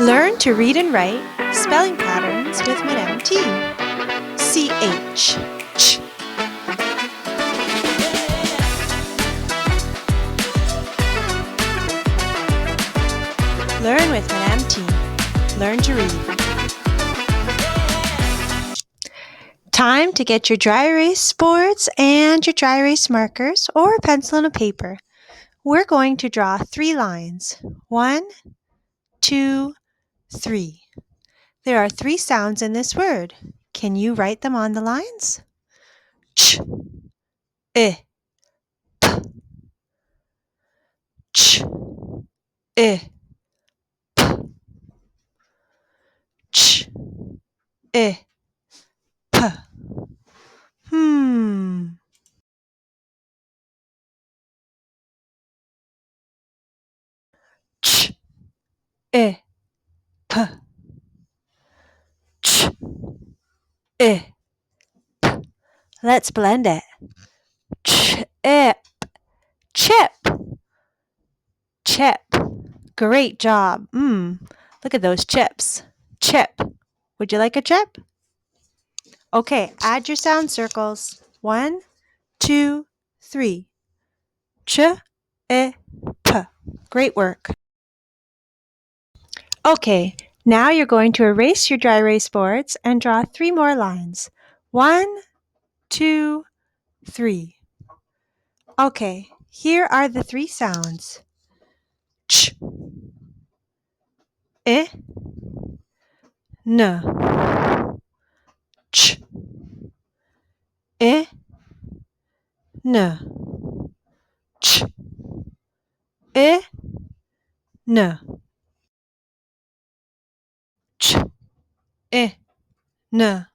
Learn to read and write spelling patterns with Madame T. CH. Ch. Learn with Madame T. Learn to read. Time to get your dry erase boards and your dry erase markers or a pencil and a paper. We're going to draw 3 lines. 1, 2, 3. There are 3 sounds in this word. Can you write them on the lines? Ch, I, p, ch, I, p, ch, I, p. Ch, I, p, ch, I, p. Let's blend it. Chip, chip, chip. Great job. Look at those chips. Chip. Would you like a chip? Okay, add your sound circles. 1, 2, 3. Ch, I, p. Great work. Okay, now you're going to erase your dry erase boards and draw 3 more lines. 1, 2, 3. Okay, here are the 3 sounds. Ch, I, n. Ch, I, n. Ch, I, n. Ch, I, n.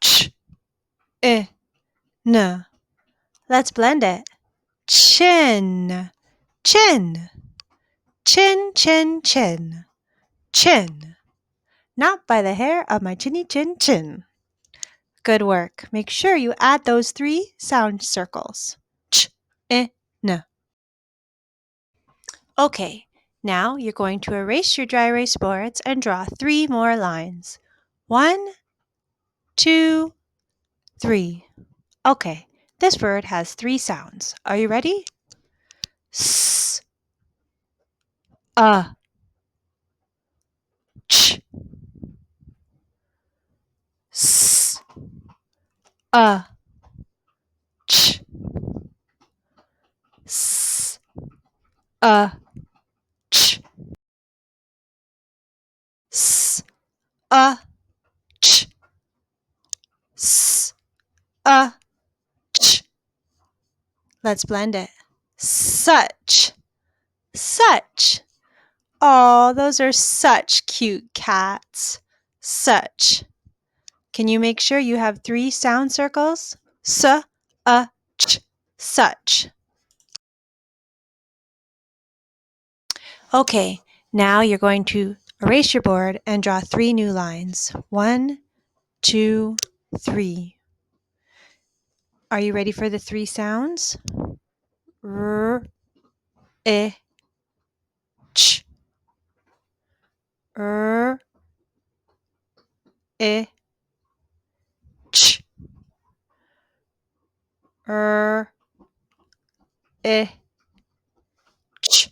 Ch, I, n. Let's blend it. Chin, chin, chin, chin, chin, chin. Not by the hair of my chinny chin chin. Good work. Make sure you add those 3 sound circles. Ch, I, n. Okay, now you're going to erase your dry erase boards and draw 3 more lines. 1, 2, 3. Okay, this word has 3 sounds. Are you ready? S, ch, s, ch, s, ch, s, ch, s, ch. Let's blend it. Such, such. Oh, those are such cute cats. Such. Can you make sure you have 3 sound circles? Ch, such. Okay, now you're going to erase your board and draw 3 new lines. 1, 2, 3. Are you ready for the 3 sounds? R, I, ch. R, I, ch. R, I, ch.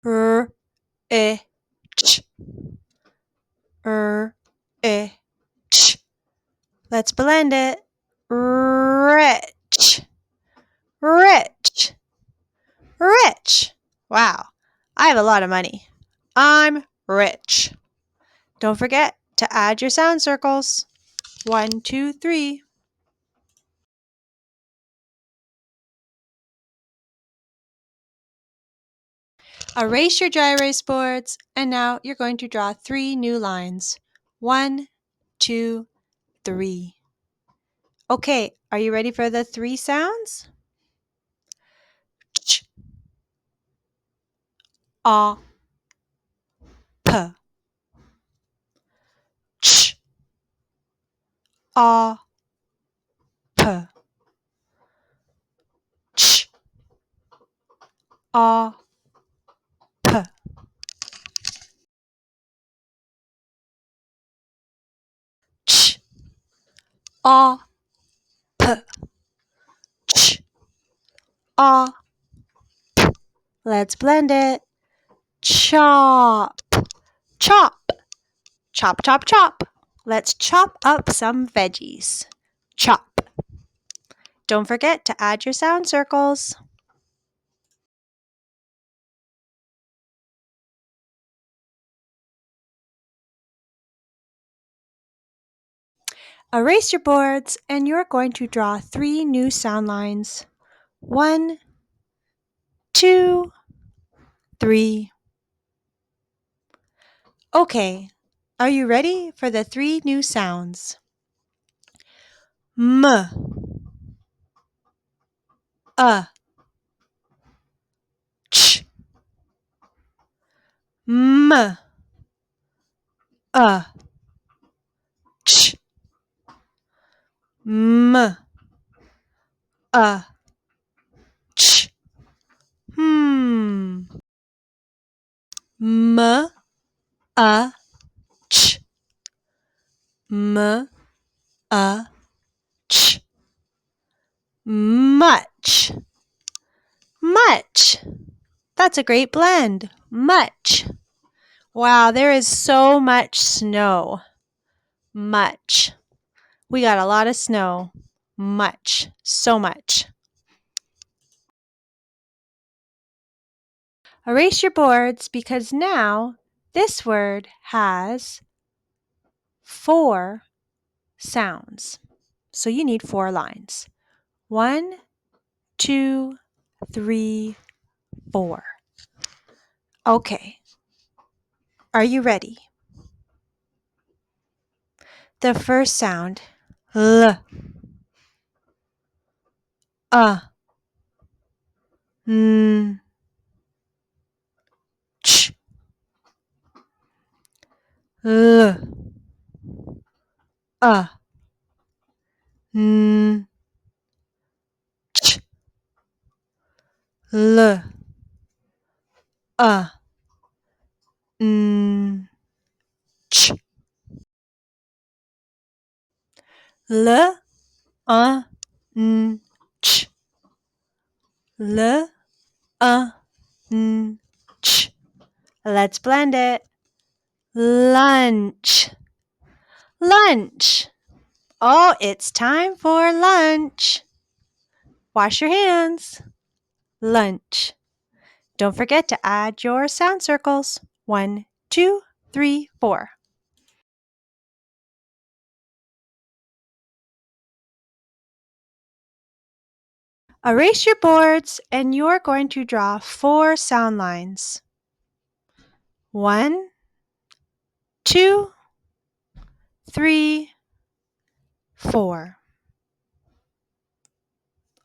R, I, ch. R, I, ch. Let's blend it. Rich, rich, rich. Wow, I have a lot of money. I'm rich. Don't forget to add your sound circles. 1, 2, 3. Erase your dry erase boards, and now you're going to draw 3 new lines. 1, 2, 3. Okay, are you ready for the 3 sounds? Ch, p. Ch, p. Ch, A, P, ch, A. Let's blend it. Chop, chop, chop, chop, chop. Let's chop up some veggies. Chop. Don't forget to add your sound circles. Erase your boards, and you're going to draw 3 new sound lines. 1, 2, 3. Okay, are you ready for the 3 new sounds? M, ch, m, ch, m, ch. Hmm. M, ch, m, ch. Much, much. That's a great blend. Much. Wow, there is so much snow. Much. We got a lot of snow. Much. So much. Erase your boards because now this word has 4 sounds. So you need 4 lines. 1, 2, 3, 4. Okay. Are you ready? The first sound, L, N, ch, L, N, ch, L, N, ch. L, N, ch. L, N, ch. Let's blend it. Lunch. Lunch. Oh, it's time for lunch. Wash your hands. Lunch. Don't forget to add your sound circles. 1, 2, 3, 4. Erase your boards, and you're going to draw 4 sound lines. 1, 2, 3, 4.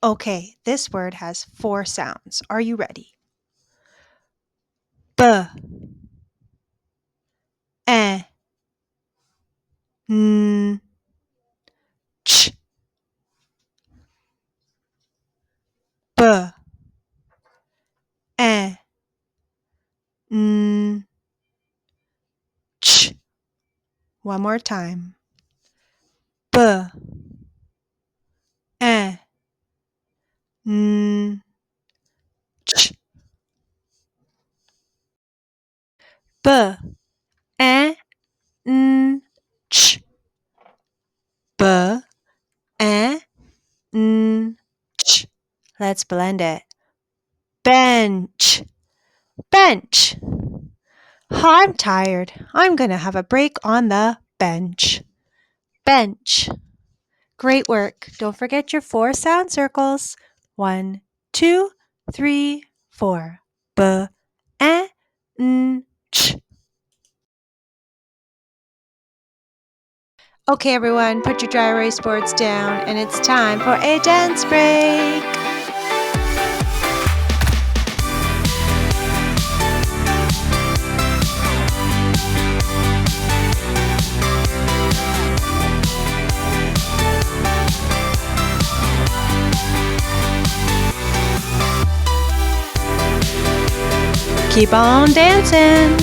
Okay, this word has 4 sounds. Are you ready? B, E, N, ch, B, E, N, ch. One more time. B, E, N, ch. B, E, N, ch. B, E, N, ch. Let's blend it. Bench, bench. I'm tired. I'm going to have a break on the bench. Bench. Great work. Don't forget your 4 sound circles. 1, 2, 3, 4. B, E, N, ch. Okay, everyone, put your dry erase boards down, and it's time for a dance break. Keep on dancing.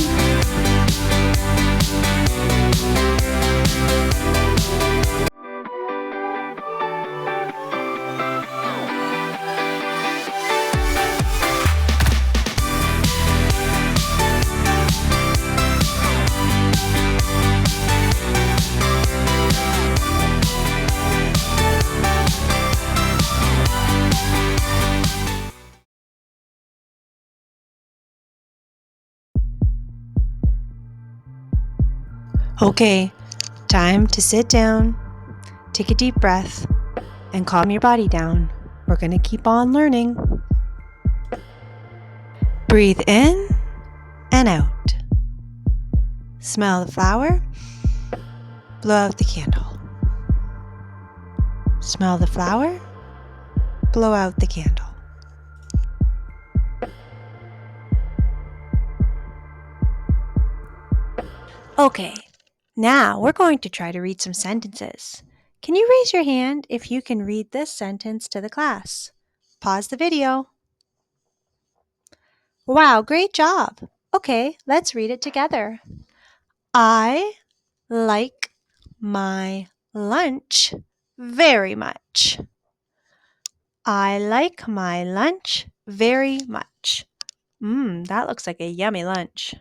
Okay, time to sit down, take a deep breath, and calm your body down. We're going to keep on learning. Breathe in and out. Smell the flower, blow out the candle. Smell the flower, blow out the candle. Okay, now we're going to try to read some sentences. Can you raise your hand if you can read this sentence to the class? Pause the video. Wow, great job. Okay, let's read it together. I like my lunch very much. I like my lunch very much. That looks like a yummy lunch.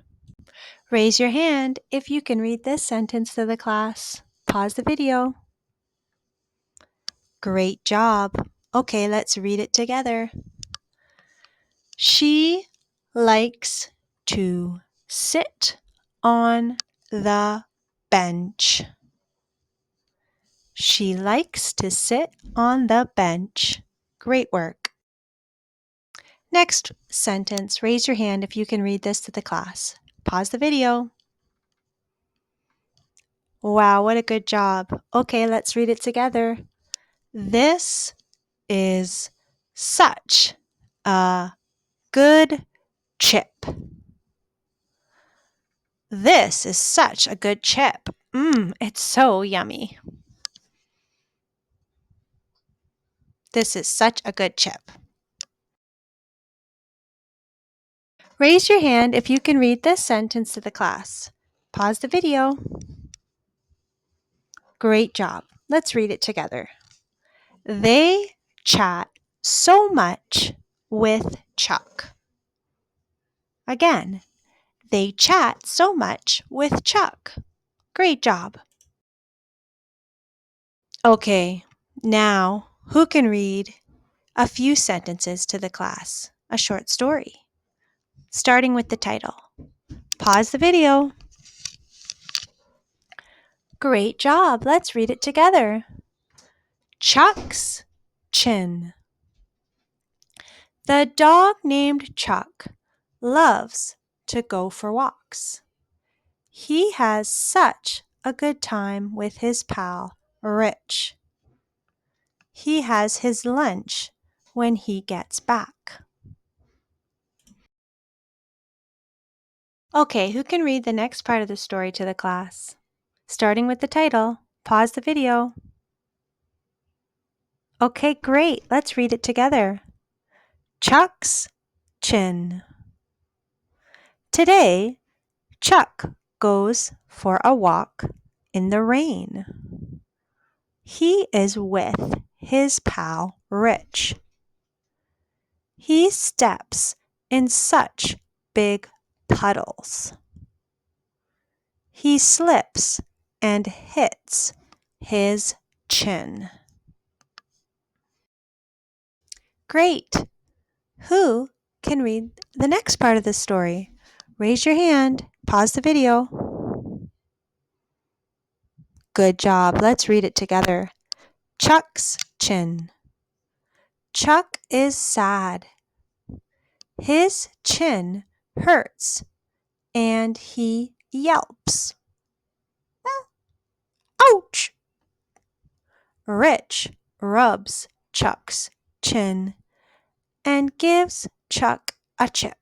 Raise your hand if you can read this sentence to the class. Pause the video. Great job. Okay, let's read it together. She likes to sit on the bench. She likes to sit on the bench. Great work. Next sentence, raise your hand if you can read this to the class. Pause the video. Wow, what a good job. Okay, let's read it together. This is such a good chip. This is such a good chip. It's so yummy. This is such a good chip. Raise your hand if you can read this sentence to the class. Pause the video. Great job. Let's read it together. They chat so much with Chuck. Again, they chat so much with Chuck. Great job. Okay, now who can read a few sentences to the class? A short story, starting with the title. Pause the video. Great job. Let's read it together. Chuck's chin. The dog named Chuck loves to go for walks. He has such a good time with his pal, Rich. He has his lunch when he gets back. Okay, who can read the next part of the story to the class? Starting with the title, pause the video. Okay, great. Let's read it together. Chuck's chin. Today, Chuck goes for a walk in the rain. He is with his pal, Rich. He steps in such big puddles. He slips and hits his chin. Great! Who can read the next part of the story? Raise your hand, pause the video. Good job. Let's read it together. Chuck's chin. Chuck is sad. His chin hurts and he yelps. Ouch! Rich rubs Chuck's chin and gives Chuck a chip.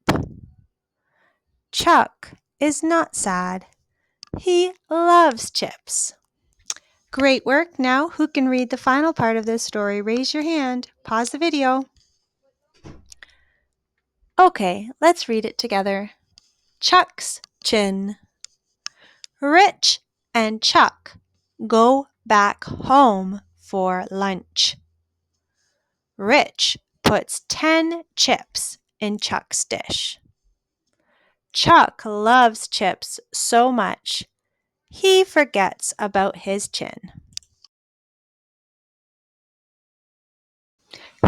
Chuck is not sad. He loves chips. Great work. Now, who can read the final part of this story? Raise your hand. Pause the video. Okay, let's read it together. Chuck's chin. Rich and Chuck go back home for lunch. Rich puts 10 chips in Chuck's dish. Chuck loves chips so much, he forgets about his chin.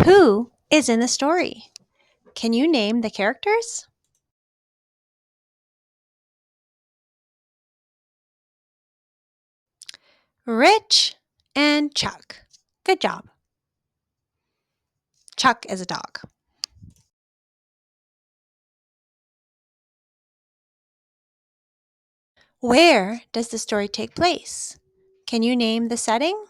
Who is in the story? Can you name the characters? Rich and Chuck. Good job. Chuck is a dog. Where does the story take place? Can you name the setting?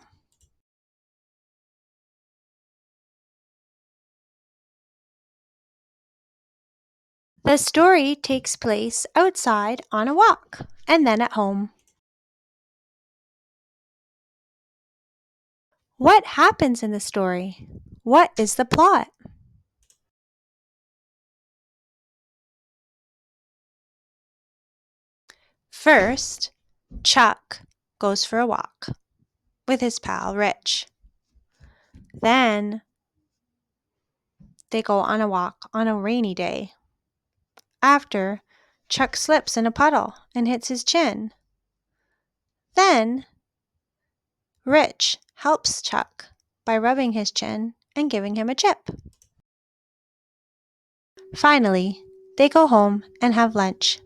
The story takes place outside on a walk and then at home. What happens in the story? What is the plot? First, Chuck goes for a walk with his pal Rich. Then they go on a walk on a rainy day. After, Chuck slips in a puddle and hits his chin. Then, Rich helps Chuck by rubbing his chin and giving him a chip. Finally, they go home and have lunch,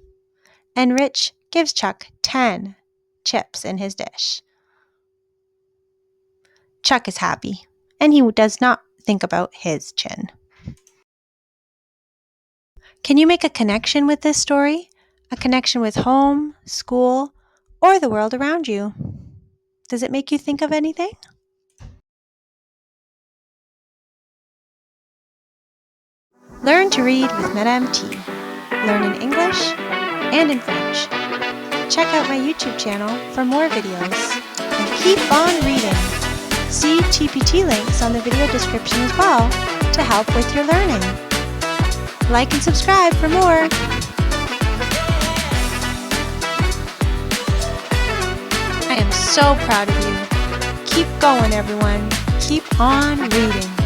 and Rich gives Chuck 10 chips in his dish. Chuck is happy, and he does not think about his chin. Can you make a connection with this story? A connection with home, school, or the world around you? Does it make you think of anything? Learn to read with Madame T. Learn in English and in French. Check out my YouTube channel for more videos. And keep on reading. See TPT links on the video description as well to help with your learning. Like and subscribe for more. I am so proud of you. Keep going, everyone. Keep on reading.